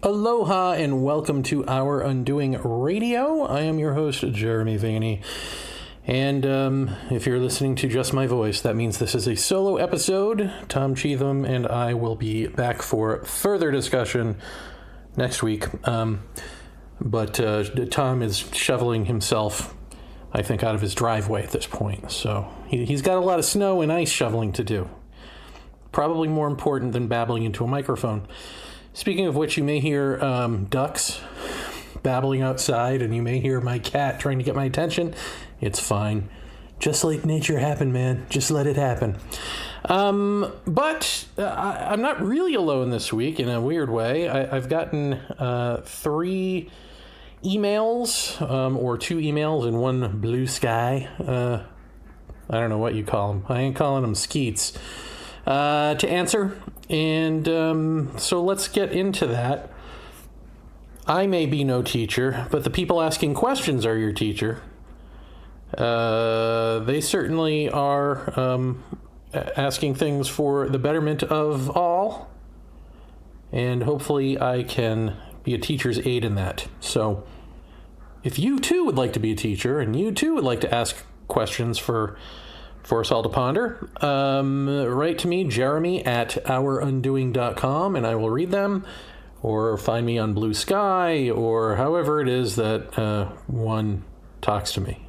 Aloha and welcome to Our Undoing Radio. I am your host, Jeremy Vaeni. And if you're listening to just my voice, that means this is a solo episode. Tom Cheetham and I will be back for further discussion next week. But Tom is shoveling himself, I think, out of his driveway at this point. So he's got a lot of snow and ice shoveling to do. Probably more important than babbling into a microphone. Speaking of which, you may hear ducks babbling outside, and you may hear my cat trying to get my attention. It's fine. Just let nature happen, man. Just let it happen. But I'm not really alone this week in a weird way. I've gotten 3 emails, or 2 emails and 1 blue sky. I don't know what you call them. I ain't calling them skeets. To answer. And so let's get into that. I may be no teacher, but the people asking questions are your teacher. They certainly are asking things for the betterment of all. And hopefully I can be a teacher's aid in that. So if you too would like to be a teacher and you too would like to ask questions for us all to ponder, write to me, Jeremy at ourundoing.com, and I will read them, or find me on Blue Sky, or however it is that one talks to me.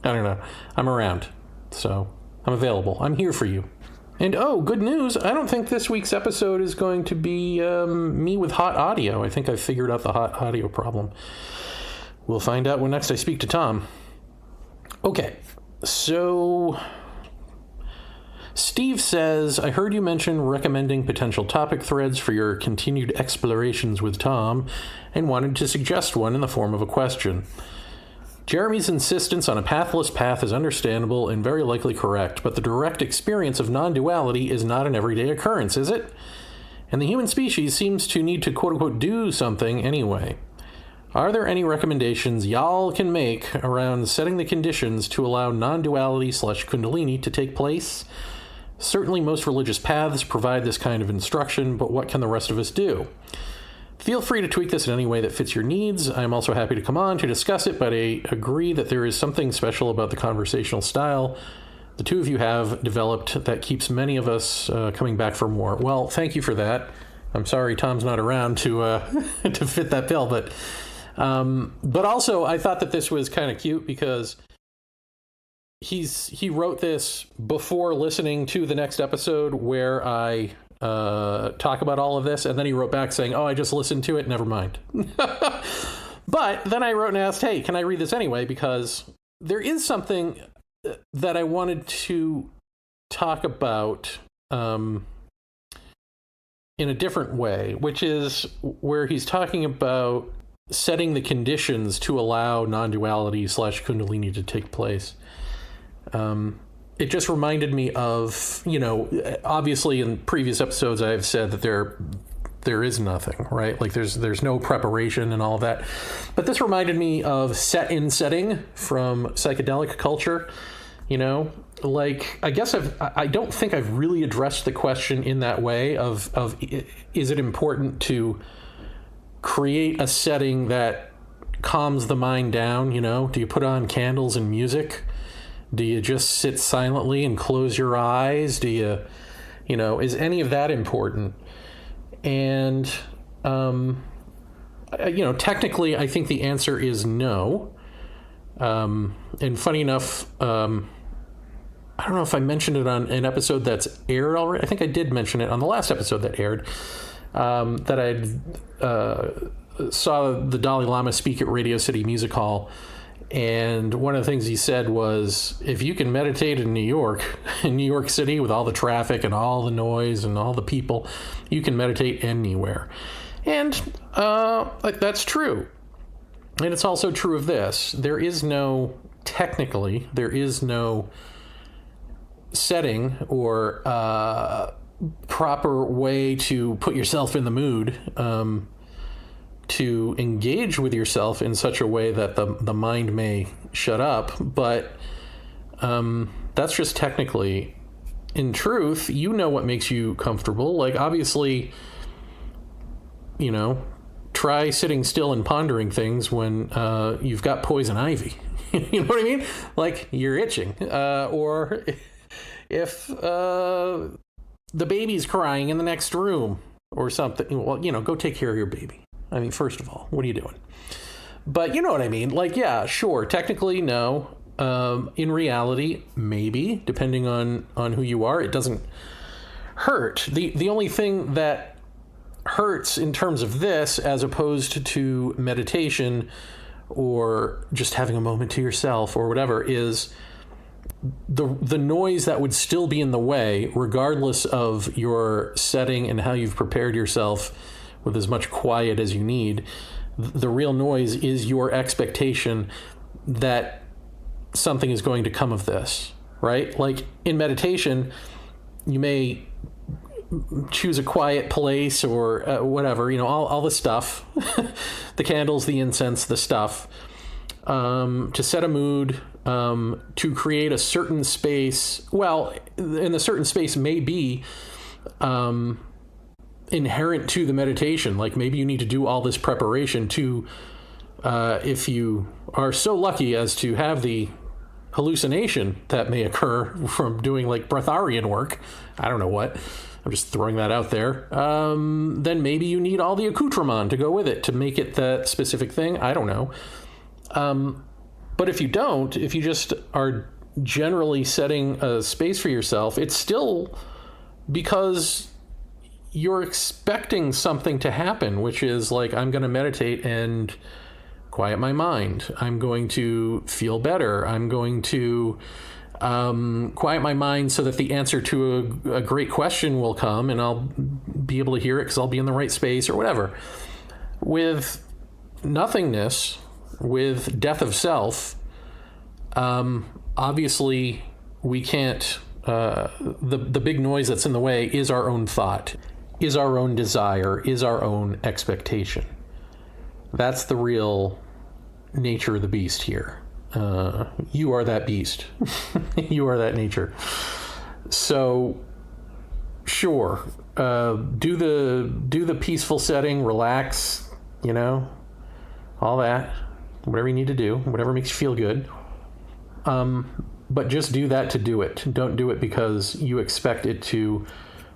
I don't know. I'm around, so I'm available. I'm here for you. And oh, good news, I don't think this week's episode is going to be me with hot audio. I think I've figured out the hot audio problem. We'll find out when next I speak to Tom. Okay. So, Steve says, I heard you mention recommending potential topic threads for your continued explorations with Tom and wanted to suggest one in the form of a question. Jeremy's insistence on a pathless path is understandable and very likely correct, but the direct experience of non-duality is not an everyday occurrence, is it? And the human species seems to need to quote-unquote do something anyway. Are there any recommendations y'all can make around setting the conditions to allow non-duality / Kundalini to take place? Certainly most religious paths provide this kind of instruction, but what can the rest of us do? Feel free to tweak this in any way that fits your needs. I'm also happy to come on to discuss it, but I agree that there is something special about the conversational style the two of you have developed that keeps many of us coming back for more. Well, thank you for that. I'm sorry Tom's not around to to fit that bill, but also I thought that this was kind of cute because he wrote this before listening to the next episode where I talk about all of this, and then he wrote back saying, oh, I just listened to it, never mind. But then I wrote and asked, hey, can I read this anyway? Because there is something that I wanted to talk about in a different way, which is where he's talking about setting the conditions to allow non-duality / Kundalini to take place. It just reminded me of, obviously in previous episodes I've said that there is nothing, right? Like there's no preparation and all of that. But this reminded me of setting from psychedelic culture, like I guess I don't think I've really addressed the question in that way of is it important to create a setting that calms the mind down? Do you put on candles and music? Do you just sit silently and close your eyes? Do you, is any of that important? And, technically, I think the answer is no. And funny enough, I don't know if I mentioned it on an episode that's aired already. I think I did mention it on the last episode that aired, that I saw the Dalai Lama speak at Radio City Music Hall. And one of the things he said was, if you can meditate in New York City with all the traffic and all the noise and all the people, you can meditate anywhere. And that's true. And it's also true of this. There is no setting or proper way to put yourself in the mood to engage with yourself in such a way that the mind may shut up, but that's just technically. In truth, what makes you comfortable. Like, obviously, try sitting still and pondering things when you've got poison ivy. You know what I mean? Like, you're itching. Or if the baby's crying in the next room or something, well, go take care of your baby. I mean, first of all, what are you doing? But you know what I mean? Like, yeah, sure. Technically, no. In reality, maybe, depending on who you are. It doesn't hurt. The only thing that hurts in terms of this, as opposed to meditation or just having a moment to yourself or whatever, is the noise that would still be in the way, regardless of your setting and how you've prepared yourself with as much quiet as you need. The real noise is your expectation that something is going to come of this, right? Like in meditation, you may choose a quiet place or whatever, all the stuff, the candles, the incense, the stuff, to set a mood, to create a certain space. Well, and the certain space may be inherent to the meditation. Like maybe you need to do all this preparation to, if you are so lucky as to have the hallucination that may occur from doing like breatharian work, I don't know what, I'm just throwing that out there, then maybe you need all the accoutrement to go with it to make it that specific thing. I don't know. But if you don't, if you just are generally setting a space for yourself, it's still because you're expecting something to happen, which is like, I'm going to meditate and quiet my mind. I'm going to feel better. I'm going to quiet my mind so that the answer to a great question will come and I'll be able to hear it because I'll be in the right space or whatever. With nothingness, with death of self, obviously we can't, the big noise that's in the way is our own thought, is our own desire, is our own expectation. That's the real nature of the beast here. You are that beast. You are that nature. So, sure, do the peaceful setting, relax, all that, whatever you need to do, whatever makes you feel good. But just do that to do it. Don't do it because you expect it to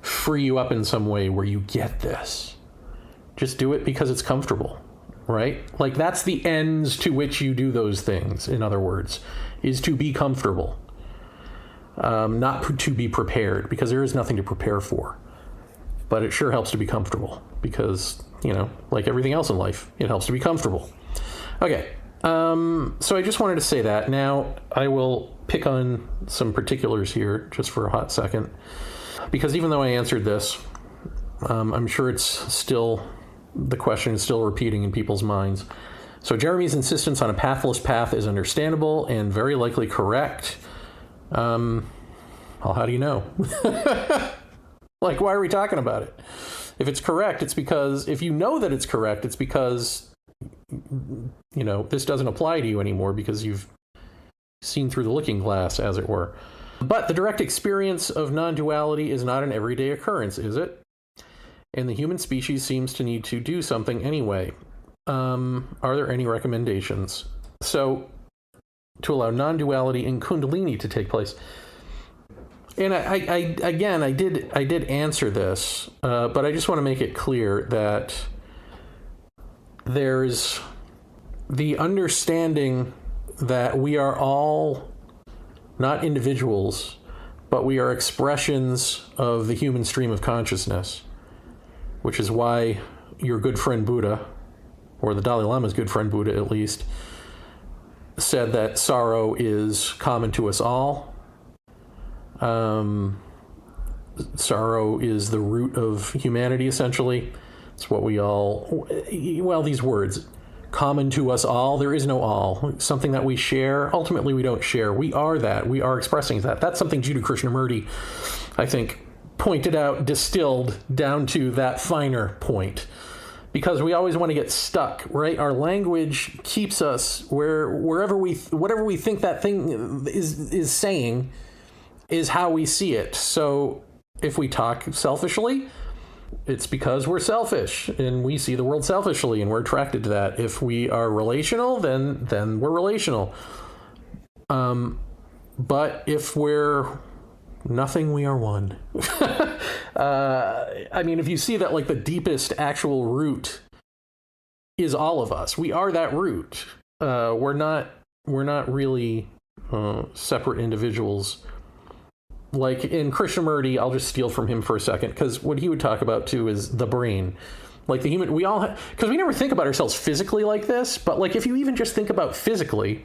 free you up in some way where you get this. Just do it because it's comfortable. Right? Like that's the ends to which you do those things, in other words, is to be comfortable, not to be prepared, because there is nothing to prepare for. But it sure helps to be comfortable because, like everything else in life, it helps to be comfortable. Okay. So I just wanted to say that. Now I will pick on some particulars here just for a hot second, because even though I answered this, I'm sure the question is still repeating in people's minds. So Jeremy's insistence on a pathless path is understandable and very likely correct. Well, how do you know? Like, why are we talking about it? If it's correct, it's because, if you know that it's correct, it's because, this doesn't apply to you anymore because you've seen through the looking glass, as it were. But the direct experience of non-duality is not an everyday occurrence, is it? And the human species seems to need to do something anyway. Are there any recommendations? So, to allow non-duality in Kundalini to take place. And I did answer this, but I just want to make it clear that there's the understanding that we are all not individuals, but we are expressions of the human stream of consciousness. Which is why your good friend Buddha, or the Dalai Lama's good friend Buddha at least, said that sorrow is common to us all. Sorrow is the root of humanity, essentially. It's what we all, these words, common to us all. There is no all. Something that we share. Ultimately, we don't share. We are that. We are expressing that. That's something Jiddu Krishnamurti, I think, pointed out, distilled down to that finer point, because we always want to get stuck, right? Our language keeps us whatever we think that thing is saying is how we see it. So if we talk selfishly, It's because we're selfish and we see the world selfishly and we're attracted to that. If we are relational, then we're relational. But if we're nothing, we are one. I mean, if you see that, like, the deepest actual root is all of us. We are that root. We're not really separate individuals. Like in Krishnamurti, I'll just steal from him for a second, because what he would talk about too is the brain. Like the human, we all, because we never think about ourselves physically like this, but like if you even just think about physically,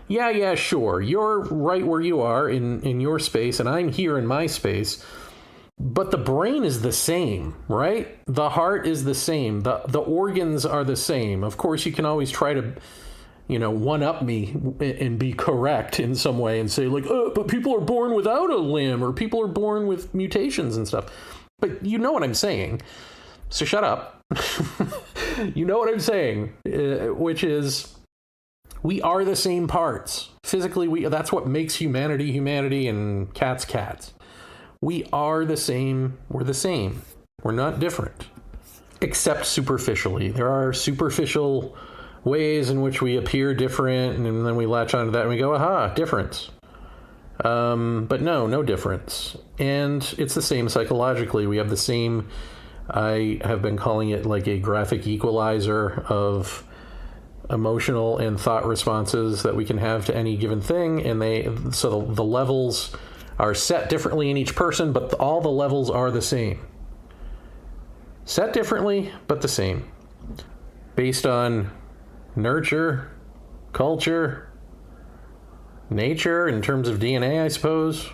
yeah, sure, you're right where you are in your space, and I'm here in my space, but the brain is the same, right? The heart is the same. The organs are the same. Of course, you can always try to, one-up me and be correct in some way and say, like, oh, but people are born without a limb, or people are born with mutations and stuff. But you know what I'm saying. So shut up. You know what I'm saying, which is we are the same parts. Physically, that's what makes humanity, and cats. We are the same. We're the same. We're not different, except superficially. There are superficial ways in which we appear different, and then we latch onto that and we go, aha, difference. But no difference. And it's the same psychologically. We have the same, I have been calling it like a graphic equalizer of emotional and thought responses that we can have to any given thing. And so the levels are set differently in each person, but all the levels are the same. Set differently, but the same. Based on nurture, culture, nature, in terms of DNA, I suppose.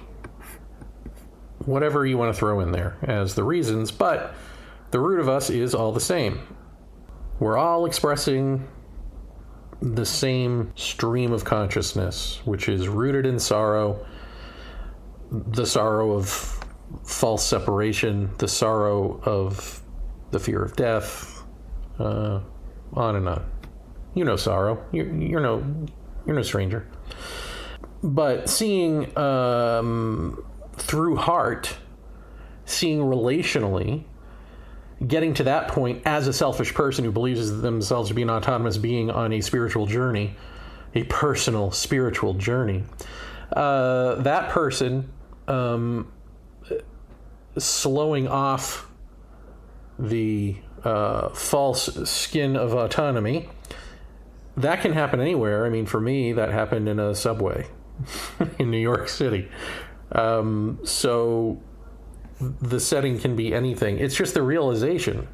Whatever you want to throw in there as the reasons, but the root of us is all the same. We're all expressing the same stream of consciousness, which is rooted in sorrow, the sorrow of false separation, the sorrow of the fear of death, on and on. You know sorrow. You're no stranger. But seeing through heart, seeing relationally, getting to that point as a selfish person who believes themselves to be an autonomous being on a spiritual journey, a personal spiritual journey, that person slowing off the false skin of autonomy, that can happen anywhere. I mean, for me, that happened in a subway in New York City. So the setting can be anything. It's just the realization.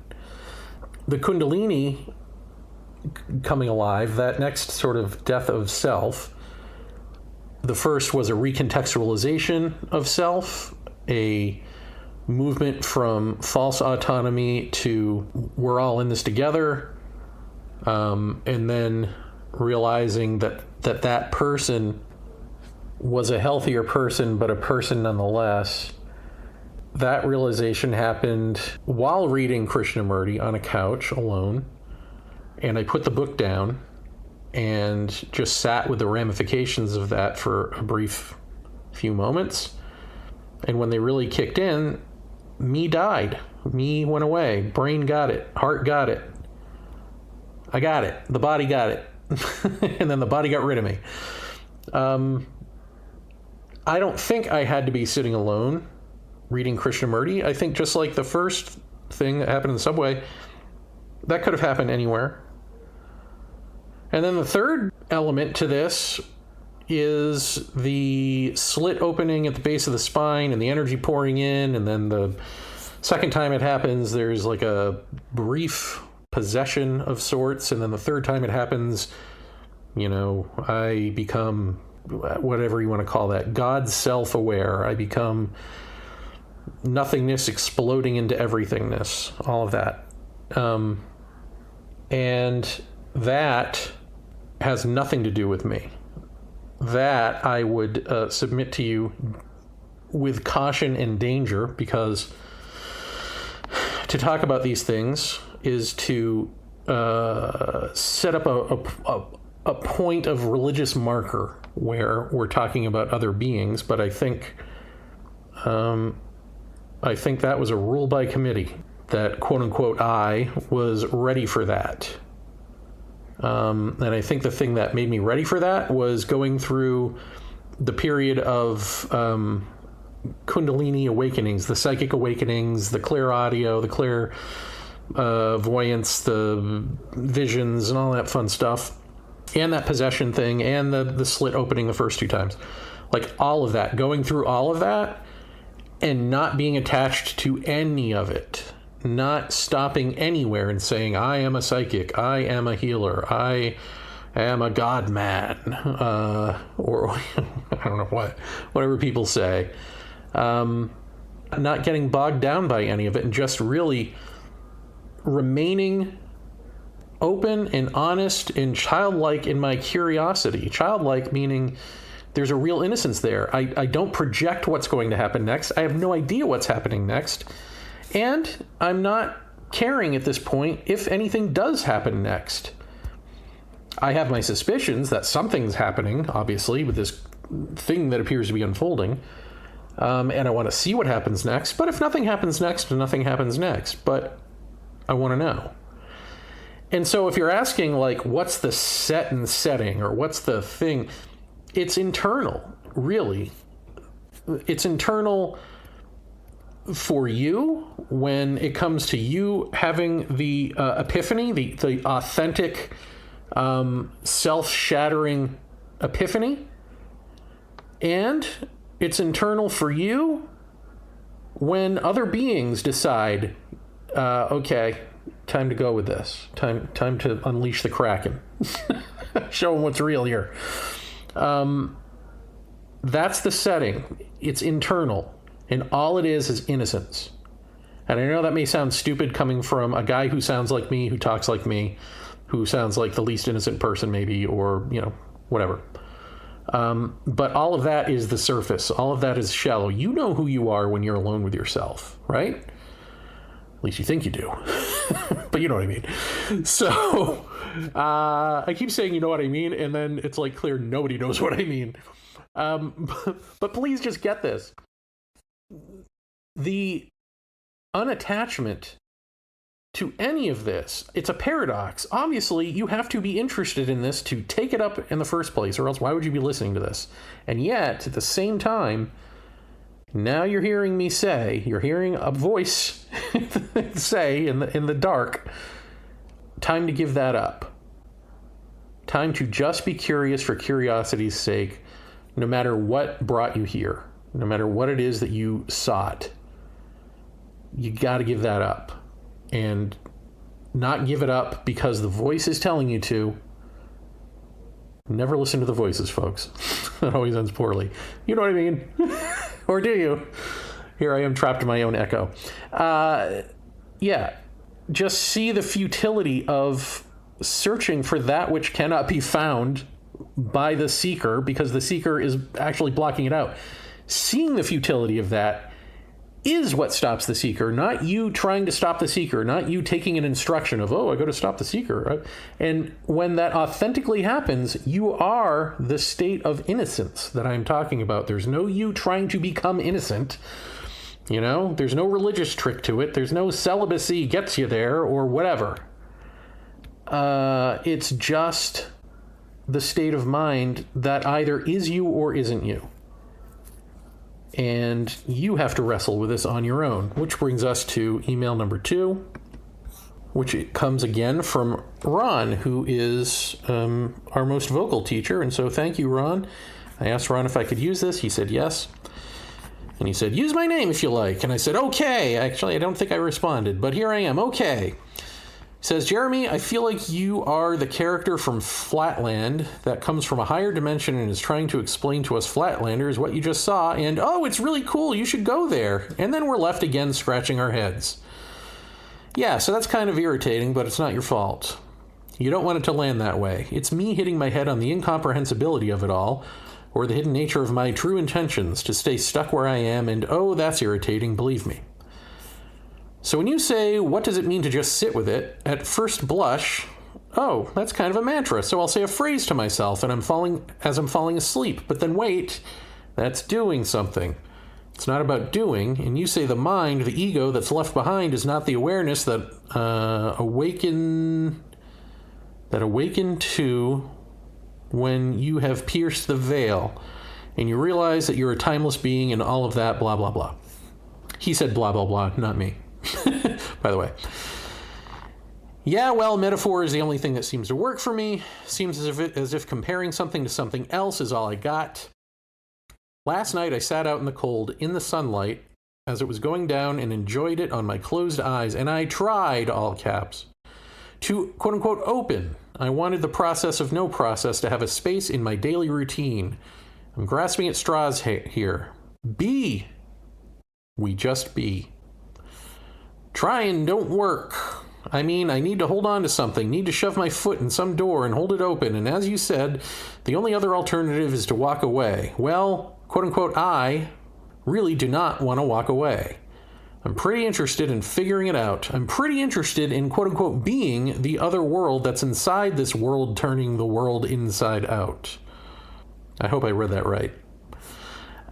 The Kundalini coming alive, that next sort of death of self, the first was a recontextualization of self, a movement from false autonomy to we're all in this together, and then realizing that person was a healthier person, but a person nonetheless. That realization happened while reading Krishnamurti on a couch alone, and I put the book down and just sat with the ramifications of that for a brief few moments. And when they really kicked in, me died. Me went away. Brain got it. Heart got it. I got it. The body got it. And then the body got rid of me. I don't think I had to be sitting alone reading Krishnamurti. I think just like the first thing that happened in the subway, that could have happened anywhere. And then the third element to this is the slit opening at the base of the spine and the energy pouring in. And then the second time it happens, there's like a brief possession of sorts. And then the third time it happens, I become whatever you want to call that, God self-aware. I become nothingness exploding into everythingness, all of that. And that has nothing to do with me. That I would submit to you with caution and danger, because to talk about these things is to set up a point of religious marker where we're talking about other beings, but I think that was a rule by committee. that quote unquote I was ready for that. And I think the thing that made me ready for that was going through the period of Kundalini awakenings, the psychic awakenings, the clear audio, the clear voyance, the visions, and all that fun stuff, and that possession thing, and the slit opening the first 2 times. Like all of that, going through all of that and not being attached to any of it. Not stopping anywhere and saying, I am a psychic, I am a healer, I am a God man, or I don't know whatever people say. Not getting bogged down by any of it and just really remaining open and honest and childlike in my curiosity. Childlike meaning there's a real innocence there. I don't project what's going to happen next. I have no idea what's happening next. And I'm not caring at this point if anything does happen next. I have my suspicions that something's happening, obviously, with this thing that appears to be unfolding. And I want to see what happens next. But if nothing happens next, nothing happens next. But I want to know. And so if you're asking, like, what's the set and setting, or what's the thing, it's internal, really. It's internal for you when it comes to you having the epiphany, the authentic, self-shattering epiphany. And it's internal for you when other beings decide, okay, time to go with this. Time to unleash the Kraken. Show them what's real here. That's the setting. It's internal. And all it is innocence. And I know that may sound stupid coming from a guy who sounds like me, who talks like me, who sounds like the least innocent person maybe, or, whatever. But all of that is the surface. All of that is shallow. You know who you are when you're alone with yourself, right? At least you think you do. But you know what I mean. So I keep saying you know what I mean, and then it's like clear nobody knows what I mean. But please just get this. The unattachment to any of this, it's a paradox. Obviously, you have to be interested in this to take it up in the first place, or else why would you be listening to this? And yet, at the same time, now you're hearing a voice say in the dark, time to give that up. Time to just be curious for curiosity's sake, no matter what brought you here, no matter what it is that you sought. You got to give that up. And not give it up because the voice is telling you to. Never listen to the voices, folks. That always ends poorly. You know what I mean? Or do you? Here I am trapped in my own echo. Yeah. Just see the futility of searching for that which cannot be found by the seeker, because the seeker is actually blocking it out. Seeing the futility of that is what stops the seeker, not you trying to stop the seeker, not you taking an instruction of, I got to stop the seeker. Right? And when that authentically happens, you are the state of innocence that I'm talking about. There's no you trying to become innocent. There's no religious trick to it. There's no celibacy gets you there or whatever. It's just the state of mind that either is you or isn't you. And you have to wrestle with this on your own, which brings us to email number 2, which comes again from Ron, who is our most vocal teacher. And so thank you, Ron. I asked Ron if I could use this. He said yes. And he said, use my name if you like. And I said, okay. Actually, I don't think I responded, but here I am. Okay. He says, Jeremy, I feel like you are the character from Flatland that comes from a higher dimension and is trying to explain to us Flatlanders what you just saw, and, it's really cool, you should go there. And then we're left again scratching our heads. Yeah, so that's kind of irritating, but it's not your fault. You don't want it to land that way. It's me hitting my head on the incomprehensibility of it all, or the hidden nature of my true intentions to stay stuck where I am, and that's irritating, believe me. So when you say, what does it mean to just sit with it? At first blush, that's kind of a mantra. So I'll say a phrase to myself as I'm falling asleep. But then wait, that's doing something. It's not about doing. And you say the mind, the ego that's left behind, is not the awareness that awaken to when you have pierced the veil and you realize that you're a timeless being and all of that, blah, blah, blah. He said blah, blah, blah, not me, by the way. Yeah, well, metaphor is the only thing that seems to work for me. Seems as if comparing something to something else is all I got. Last night I sat out in the cold, in the sunlight, as it was going down and enjoyed it on my closed eyes, and I tried, all caps, to quote-unquote open. I wanted the process of no process to have a space in my daily routine. I'm grasping at straws here. Be. We just be. Try and don't work. I mean, I need to hold on to something, need to shove my foot in some door and hold it open, and as you said, the only other alternative is to walk away. Well, quote-unquote, I really do not want to walk away. I'm pretty interested in figuring it out. I'm pretty interested in, quote-unquote, being the other world that's inside this world, turning the world inside out. I hope I read that right.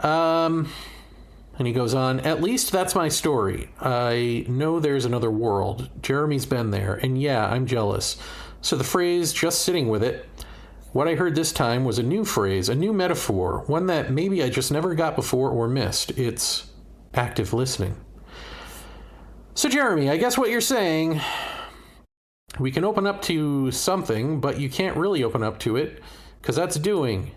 And he goes on, at least that's my story. I know there's another world. Jeremy's been there, and yeah, I'm jealous. So the phrase, just sitting with it, what I heard this time was a new phrase, a new metaphor, one that maybe I just never got before or missed. It's active listening. So Jeremy, I guess what you're saying, we can open up to something, but you can't really open up to it, because that's doing.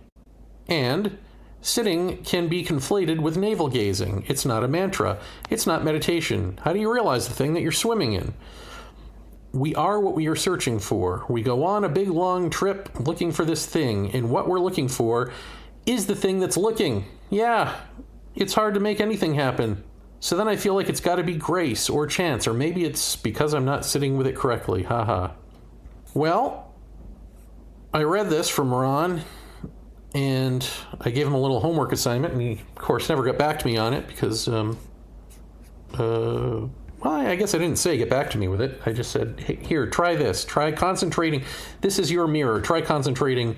And sitting can be conflated with navel gazing. It's not a mantra. It's not meditation. How do you realize the thing that you're swimming in? We are what we are searching for. We go on a big long trip looking for this thing, and what we're looking for is the thing that's looking. Yeah, it's hard to make anything happen. So then I feel like it's got to be grace or chance, or maybe it's because I'm not sitting with it correctly. Haha. Well, I read this from Ron, and I gave him a little homework assignment, and he, of course, never got back to me on it because, well, I guess I didn't say get back to me with it. I just said, hey, here, try this. Try concentrating. This is your mirror. Try concentrating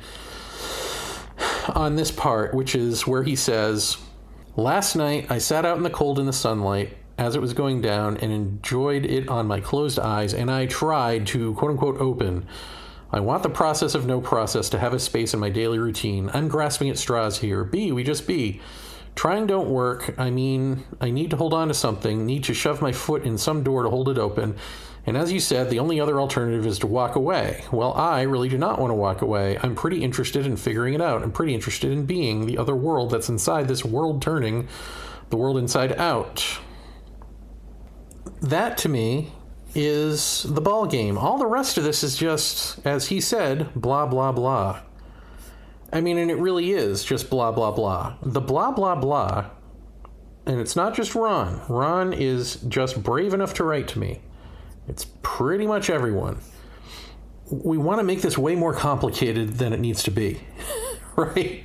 on this part, which is where he says, last night I sat out in the cold in the sunlight as it was going down and enjoyed it on my closed eyes, and I tried to, quote-unquote, open. I want the process of no process to have a space in my daily routine. I'm grasping at straws here. Be, we just be. Trying don't work. I mean, I need to hold on to something, need to shove my foot in some door to hold it open. And as you said, the only other alternative is to walk away. Well, I really do not want to walk away. I'm pretty interested in figuring it out. I'm pretty interested in being the other world that's inside this world turning the world inside out. That, to me, is the ball game. All the rest of this is just, as he said, blah, blah, blah. I mean, and it really is just blah, blah, blah. The blah, blah, blah, and it's not just Ron. Ron is just brave enough to write to me. It's pretty much everyone. We want to make this way more complicated than it needs to be, right?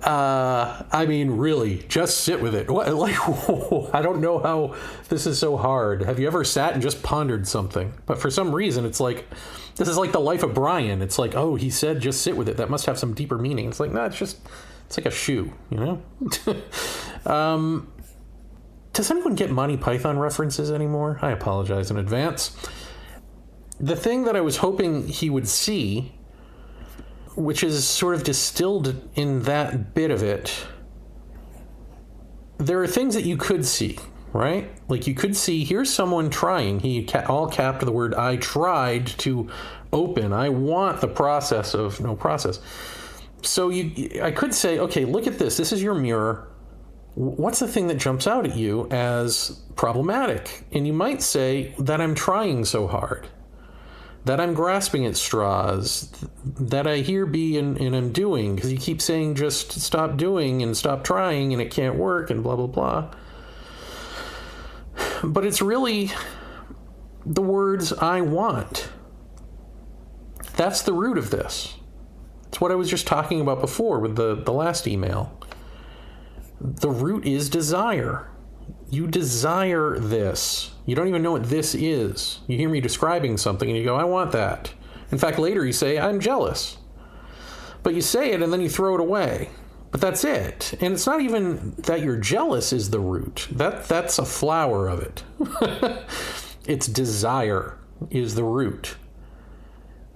I mean, really, just sit with it. Like, I don't know how this is so hard. Have you ever sat and just pondered something? But for some reason, it's like, this is like the life of Brian. It's like, oh, he said just sit with it. That must have some deeper meaning. It's like, no, it's like a shoe, you know? Does anyone get Monty Python references anymore? I apologize in advance. The thing that I was hoping he would see, which is sort of distilled in that bit of it, there are things that you could see, right? Like you could see, here's someone trying. He all capped the word, I tried to open. I want the process of no process. So I could say, okay, look at this. This is your mirror. What's the thing that jumps out at you as problematic? And you might say that I'm trying so hard, that I'm grasping at straws, that I hear be and I'm doing, because you keep saying just stop doing and stop trying and it can't work and blah, blah, blah. But it's really the words I want. That's the root of this. It's what I was just talking about before with the last email. The root is desire. You desire this. You don't even know what this is. You hear me describing something and you go, I want that. In fact, later you say, I'm jealous. But you say it and then you throw it away. But that's it. And it's not even that you're jealous is the root. That's a flower of it. It's desire is the root.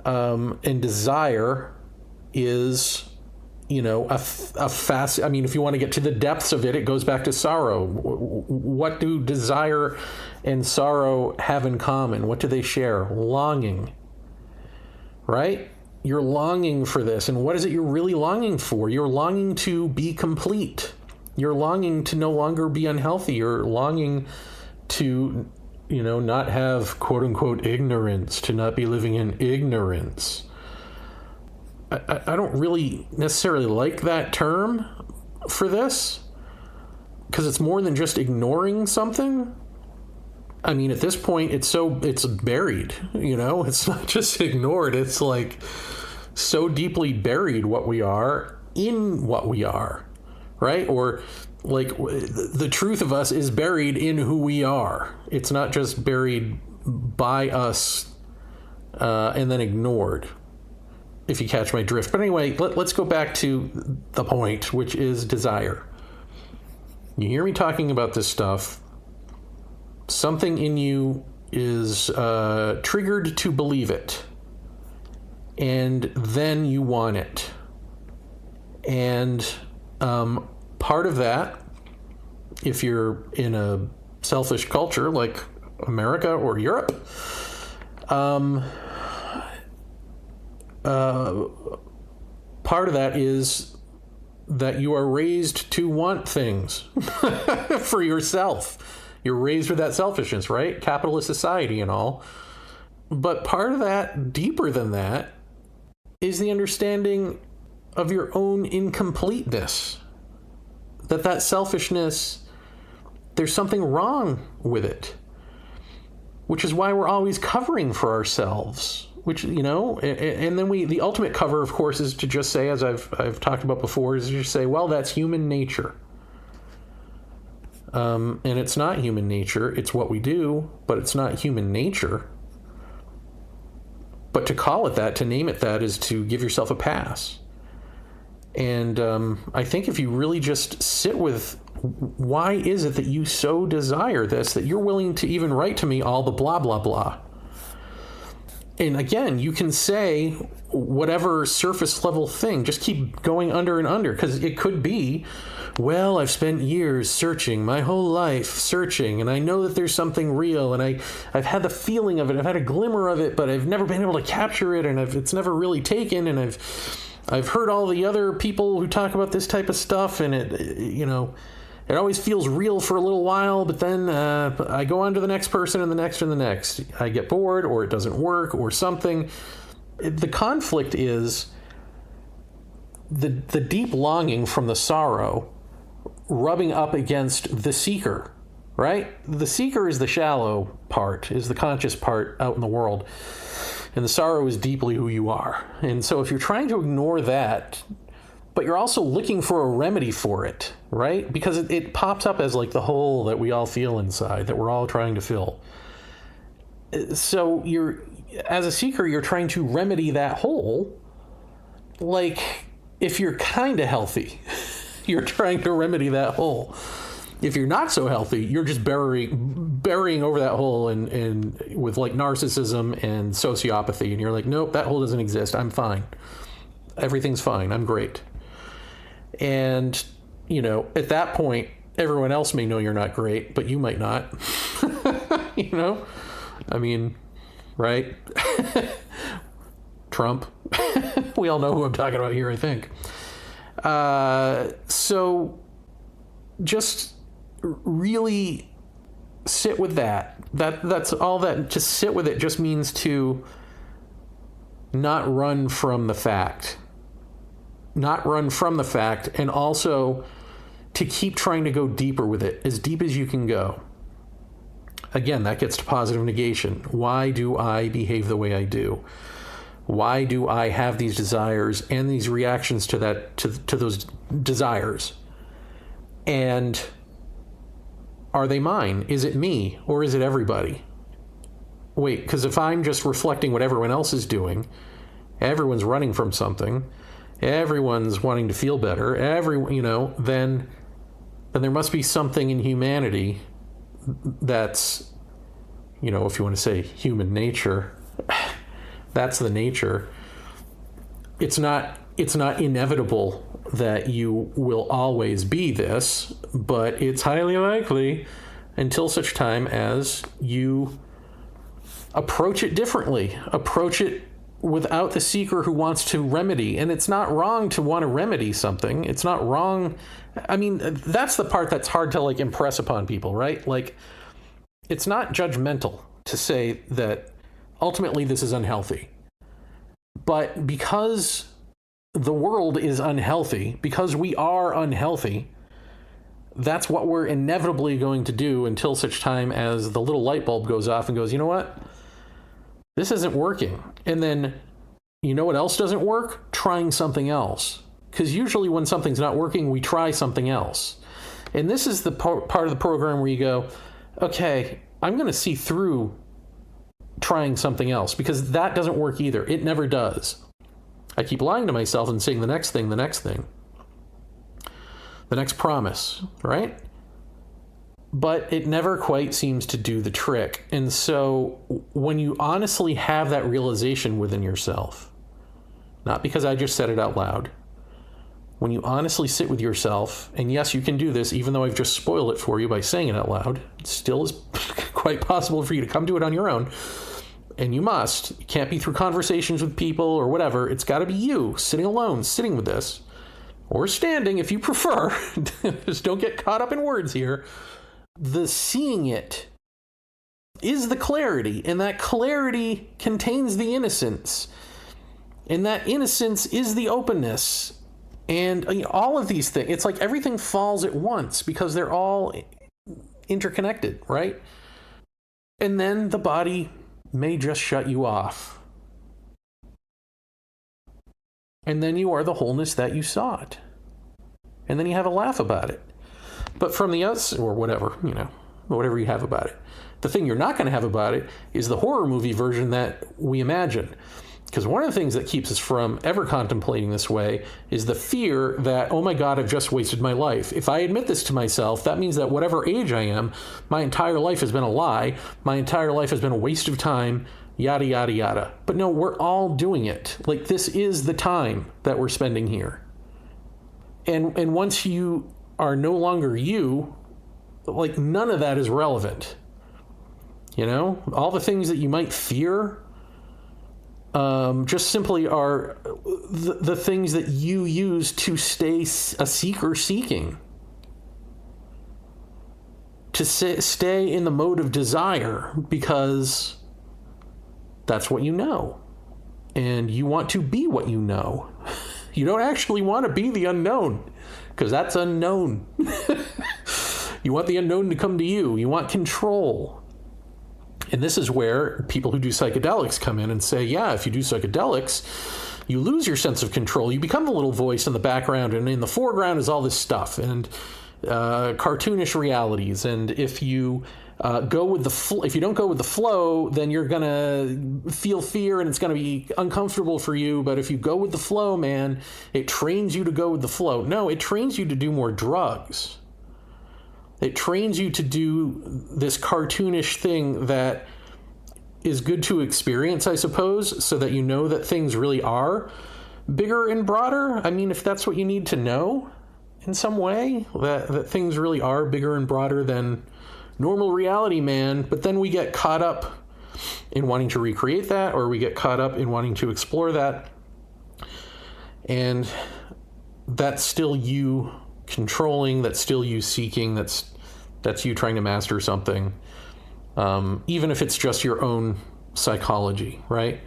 And desire is, I mean, if you want to get to the depths of it, it goes back to sorrow. What do desire and sorrow have in common? What do they share? Longing, right? You're longing for this. And what is it you're really longing for? You're longing to be complete. You're longing to no longer be unhealthy. You're longing to, not have quote unquote ignorance, to not be living in ignorance. I don't really necessarily like that term for this, because it's more than just ignoring something. I mean, at this point, it's buried, it's not just ignored. It's like so deeply buried what we are in what we are, right? Or like the truth of us is buried in who we are. It's not just buried by us and then ignored, if you catch my drift. But anyway, let's go back to the point, which is desire. You hear me talking about this stuff. Something in you is triggered to believe it. And then you want it. And part of that, if you're in a selfish culture like America or Europe, part of that is that you are raised to want things for yourself. You're raised with that selfishness, right? Capitalist society and all. But part of that, deeper than that, is the understanding of your own incompleteness. That selfishness, there's something wrong with it. Which is why we're always covering for ourselves. Which, and then the ultimate cover, of course, is to just say, as I've talked about before, is to just say, well, that's human nature. And it's not human nature. It's what we do, but it's not human nature. But to call it that, to name it that, is to give yourself a pass. And I think if you really just sit with, why is it that you so desire this, that you're willing to even write to me all the blah, blah, blah. And again, you can say whatever surface level thing, just keep going under and under, because it could be, well, I've spent years searching, my whole life searching, and I know that there's something real, and I've had the feeling of it, I've had a glimmer of it, but I've never been able to capture it, and it's never really taken, and I've heard all the other people who talk about this type of stuff, and it always feels real for a little while, but then I go on to the next person and the next and the next. I get bored, or it doesn't work, or something. The conflict is the deep longing from the sorrow rubbing up against the seeker, right? The seeker is the shallow part, is the conscious part out in the world. And the sorrow is deeply who you are. And so if you're trying to ignore that, but you're also looking for a remedy for it, right? Because it pops up as like the hole that we all feel inside, that we're all trying to fill. So as a seeker, you're trying to remedy that hole. Like if you're kind of healthy, you're trying to remedy that hole. If you're not so healthy, you're just burying over that hole and with like narcissism and sociopathy. And you're like, nope, that hole doesn't exist. I'm fine. Everything's fine. I'm great. And, at that point, everyone else may know you're not great, but you might not. I mean, right? Trump. We all know who I'm talking about here, I think. So just really sit with that. That's all that. Just sit with it just means to not run from the fact. Not run from the fact, and also to keep trying to go deeper with it, as deep as you can go. Again, that gets to positive negation. Why do I behave the way I do? Why do I have these desires and these reactions to that, to those desires? And are they mine? Is it me, or is it everybody? Wait, because if I'm just reflecting what everyone else is doing, everyone's running from something, everyone's wanting to feel better, then there must be something in humanity that's, if you want to say human nature, that's the nature. It's not inevitable that you will always be this, but it's highly likely until such time as you approach it differently, approach it without the seeker who wants to remedy. And it's not wrong to want to remedy something. It's not wrong. I mean, that's the part that's hard to impress upon people, right? It's not judgmental to say that ultimately this is unhealthy. But because the world is unhealthy, because we are unhealthy, that's what we're inevitably going to do until such time as the little light bulb goes off and goes, you know what? This isn't working. And then, you know what else doesn't work? Trying something else. Because usually when something's not working, we try something else. And this is the part of the program where you go, okay, I'm going to see through trying something else, because that doesn't work either. It never does. I keep lying to myself and saying the next thing, the next promise, right? But it never quite seems to do the trick. And so when you honestly have that realization within yourself, not because I just said it out loud, when you honestly sit with yourself, and yes, you can do this, even though I've just spoiled it for you by saying it out loud, it still is quite possible for you to come to it on your own. And you must. It can't be through conversations with people or whatever. It's got to be you sitting alone, sitting with this, or standing if you prefer. Just don't get caught up in words here. The seeing it is the clarity, and that clarity contains the innocence, and that innocence is the openness. And all of these things, it's like everything falls at once because they're all interconnected, right? And then the body may just shut you off. And then you are the wholeness that you sought. And then you have a laugh about it. But from the outside, or whatever, whatever you have about it. The thing you're not going to have about it is the horror movie version that we imagine. Because one of the things that keeps us from ever contemplating this way is the fear that, oh my God, I've just wasted my life. If I admit this to myself, that means that whatever age I am, my entire life has been a lie. My entire life has been a waste of time, yada, yada, yada. But no, we're all doing it. This is the time that we're spending here. And once you are no longer you, none of that is relevant. All the things that you might fear just simply are the things that you use to stay a seeker seeking, to stay in the mode of desire, because that's what you know, and you want to be what you know. You don't actually want to be the unknown, because that's unknown. You want the unknown to come to you. You want control. And this is where people who do psychedelics come in and say, yeah, if you do psychedelics, you lose your sense of control. You become the little voice in the background, and in the foreground is all this stuff and cartoonish realities. And if you go with the if you don't go with the flow, then you're gonna feel fear and it's gonna be uncomfortable for you. But if you go with the flow, man, it trains you to go with the flow. No, it trains you to do more drugs. It trains you to do this cartoonish thing that is good to experience, I suppose, so that you know that things really are bigger and broader. I mean, if that's what you need to know in some way, that things really are bigger and broader than normal reality, man. But then we get caught up in wanting to recreate that, or we get caught up in wanting to explore that. And that's still you controlling, that's still you seeking, that's you trying to master something, even if it's just your own psychology, right?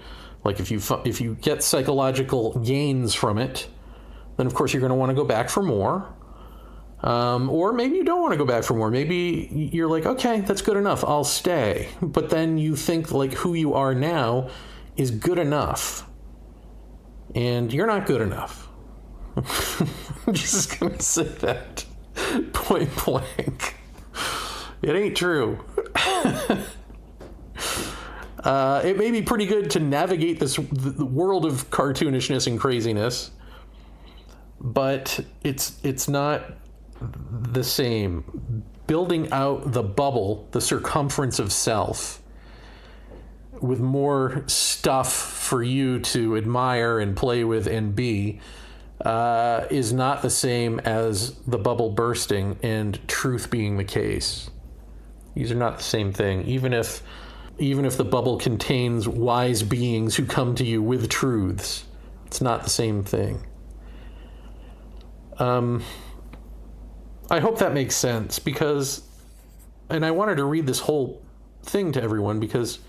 If you get psychological gains from it, then of course you're going to want to go back for more, or maybe you don't want to go back for more. Maybe you're like, okay, that's good enough, I'll stay. But then you think who you are now is good enough, and you're not good enough. I'm just going to say that point blank. It ain't true. It may be pretty good to navigate the world of cartoonishness and craziness, but it's not the same. Building out the bubble, the circumference of self, with more stuff for you to admire and play with and be, is not the same as the bubble bursting and truth being the case. These are not the same thing. Even if the bubble contains wise beings who come to you with truths, it's not the same thing. I hope that makes sense, and I wanted to read this whole thing to everyone because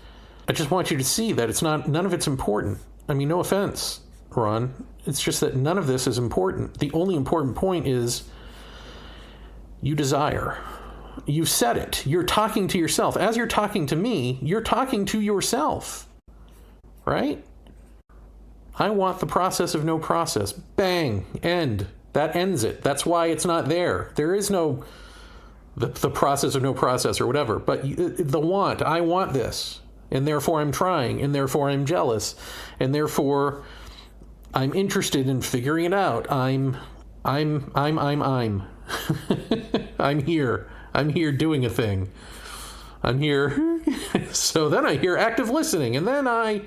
I just want you to see that none of it's important. I mean, no offense, Ron. It's just that none of this is important. The only important point is you desire. You've said it. You're talking to yourself. As you're talking to me, you're talking to yourself. Right? I want the process of no process. Bang. End. That ends it. That's why it's not there. There is no the process of no process or whatever. But the want. I want this. And therefore I'm trying. And therefore I'm jealous. And therefore I'm interested in figuring it out. I'm I'm here. I'm here doing a thing. I'm here. So then I hear active listening. And then I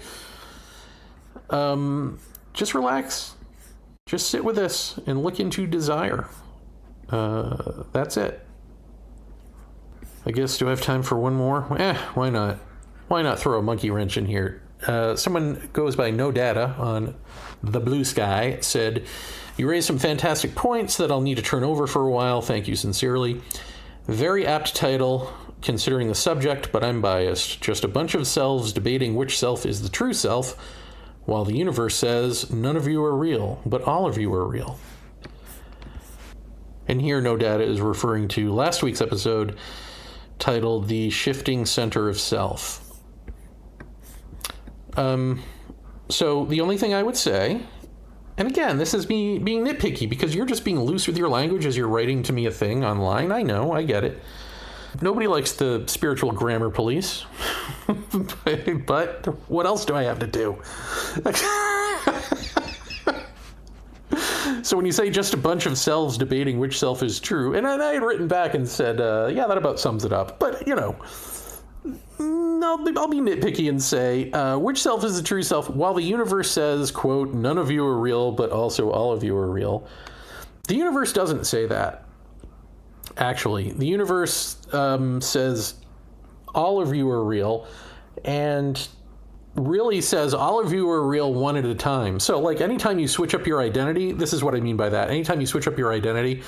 just relax. Just sit with this and look into desire. That's it. I guess, do I have time for one more? Why not? Why not throw a monkey wrench in here? Someone goes by No Data on the Blue Sky said, "You raised some fantastic points that I'll need to turn over for a while. Thank you sincerely. Very apt title, considering the subject, but I'm biased. Just a bunch of selves debating which self is the true self, while the universe says none of you are real, but all of you are real." And here No Data is referring to last week's episode titled The Shifting Center of Self. So the only thing I would say, and again, this is me being nitpicky because you're just being loose with your language as you're writing to me a thing online. I know, I get it. Nobody likes the spiritual grammar police. But what else do I have to do? So when you say just a bunch of selves debating which self is true, and I had written back and said, yeah, that about sums it up. But, I'll be nitpicky and say, which self is the true self? While the universe says, quote, none of you are real, but also all of you are real. The universe doesn't say that. Actually, the universe says all of you are real, and really says all of you are real one at a time. So, like, anytime you switch up your identity, this is what I mean by that. Anytime you switch up your identity,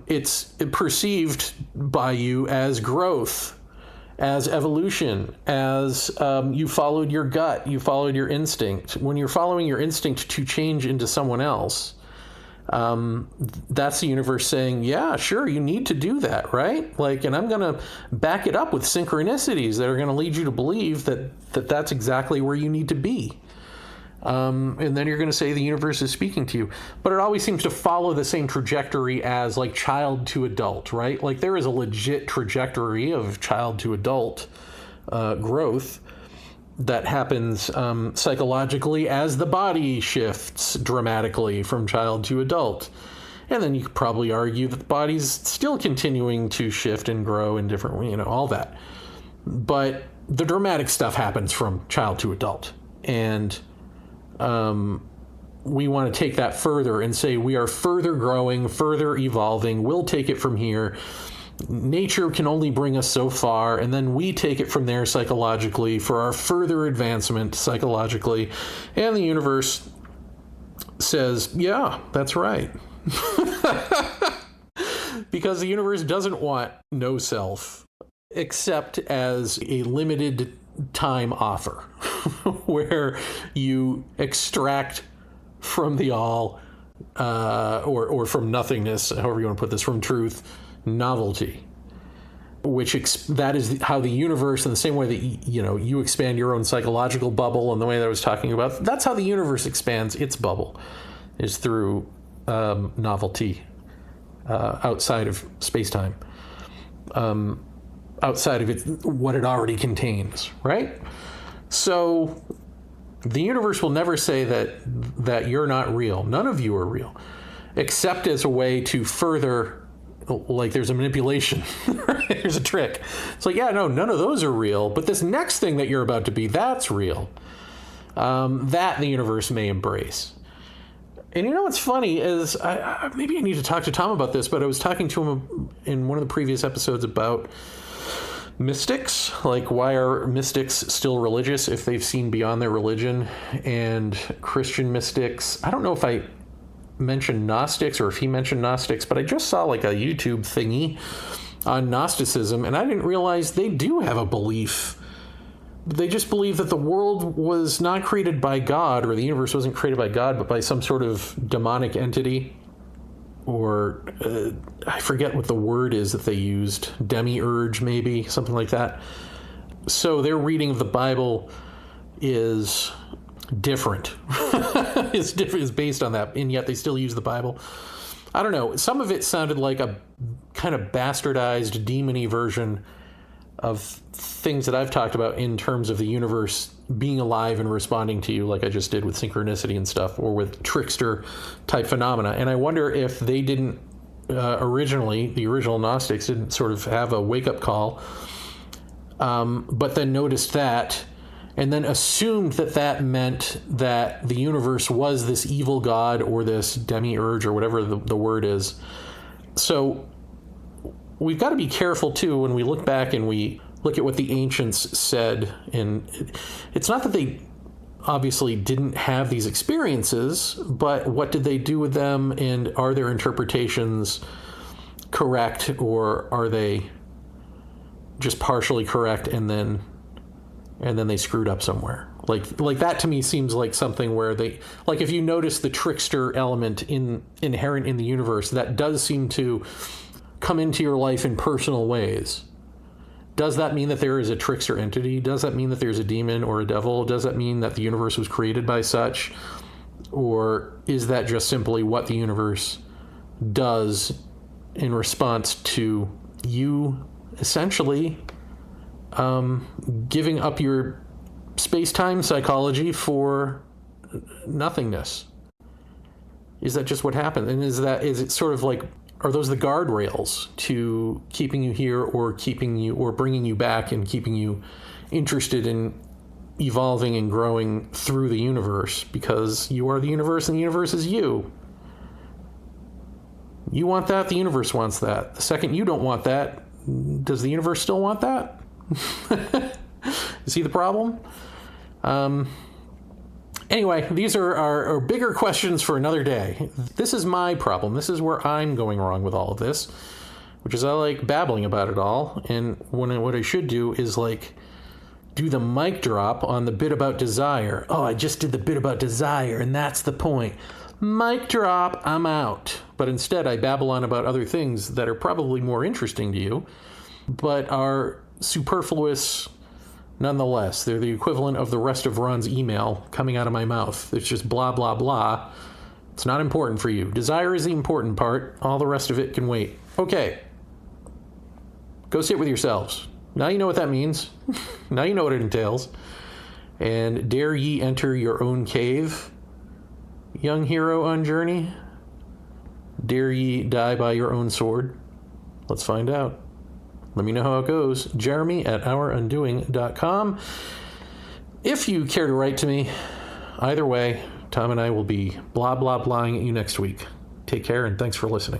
it's perceived by you as growth, as evolution, as you followed your gut, you followed your instinct. When you're following your instinct to change into someone else, that's the universe saying, yeah, sure, you need to do that, right? Like, and I'm going to back it up with synchronicities that are going to lead you to believe that's exactly where you need to be. And then you're going to say the universe is speaking to you. But it always seems to follow the same trajectory as, like, child to adult, right? Like, there is a legit trajectory of child to adult growth that happens psychologically as the body shifts dramatically from child to adult. And then you could probably argue that the body's still continuing to shift and grow in different ways, all that. But the dramatic stuff happens from child to adult. And we want to take that further and say we are further growing, further evolving. We'll take it from here. Nature can only bring us so far, and then we take it from there psychologically for our further advancement psychologically. And the universe says, yeah, that's right. Because the universe doesn't want no self, except as a limited time offer, where you extract from the all, or from nothingness, however you want to put this, from truth, novelty, which that is how the universe, in the same way that you expand your own psychological bubble, and the way that I was talking about, that's how the universe expands its bubble, is through novelty, outside of space-time, outside of what it already contains, right? So The universe will never say that you're not real. None of you are real, except as a way to further, like there's a manipulation, there's a trick. It's like, yeah, no, none of those are real, but this next thing that you're about to be, that's real. That the universe may embrace. And you know what's funny is, maybe I need to talk to Tom about this, but I was talking to him in one of the previous episodes about mystics. Like, why are mystics still religious if they've seen beyond their religion? And Christian mystics, I don't know if I mentioned Gnostics or if he mentioned Gnostics, but I just saw like a YouTube thingy on Gnosticism, and I didn't realize they do have a belief. They just believe that the world was not created by God, or the universe wasn't created by God, but by some sort of demonic entity, or I forget what the word is that they used, demiurge maybe, something like that. So their reading of the Bible is different. Is based on that, and yet they still use the Bible. I don't know. Some of it sounded like a kind of bastardized, demon-y version of things that I've talked about in terms of the universe being alive and responding to you, like I just did with synchronicity and stuff, or with trickster type phenomena. And I wonder if they didn't originally, the original Gnostics didn't sort of have a wake-up call, but then noticed that, and then assumed that meant that the universe was this evil god or this demiurge or whatever the word is. So we've got to be careful, too, when we look back and we look at what the ancients said. And it's not that they obviously didn't have these experiences, but what did they do with them? And are their interpretations correct, or are they just partially correct and then they screwed up somewhere? Like that to me seems like something where they, like, if you notice the trickster element inherent in the universe, that does seem to come into your life in personal ways. Does that mean that there is a trickster entity? Does that mean that there's a demon or a devil? Does that mean that the universe was created by such? Or is that just simply what the universe does in response to you essentially giving up your space-time psychology for nothingness? Is that just what happened? And is it sort of like, are those the guardrails to keeping you here, or bringing you back and keeping you interested in evolving and growing through the universe? Because you are the universe and the universe is you. You want that, the universe wants that. The second you don't want that, does the universe still want that? You see the problem? Anyway, these are our bigger questions for another day. This is my problem. This is where I'm going wrong with all of this, which is I like babbling about it all. And what I should do is like do the mic drop on the bit about desire. Oh, I just did the bit about desire, and that's the point. Mic drop, I'm out. But instead, I babble on about other things that are probably more interesting to you, but are superfluous nonetheless. They're the equivalent of the rest of Ron's email coming out of my mouth. It's just blah, blah, blah. It's not important for you. Desire is the important part. All the rest of it can wait. Okay. Go sit with yourselves. Now you know what that means. Now you know what it entails. And dare ye enter your own cave, young hero on journey? Dare ye die by your own sword? Let's find out. Let me know how it goes. Jeremy@ourundoing.com. If you care to write to me, either way, Tom and I will be blah, blah, blahing at you next week. Take care, and thanks for listening.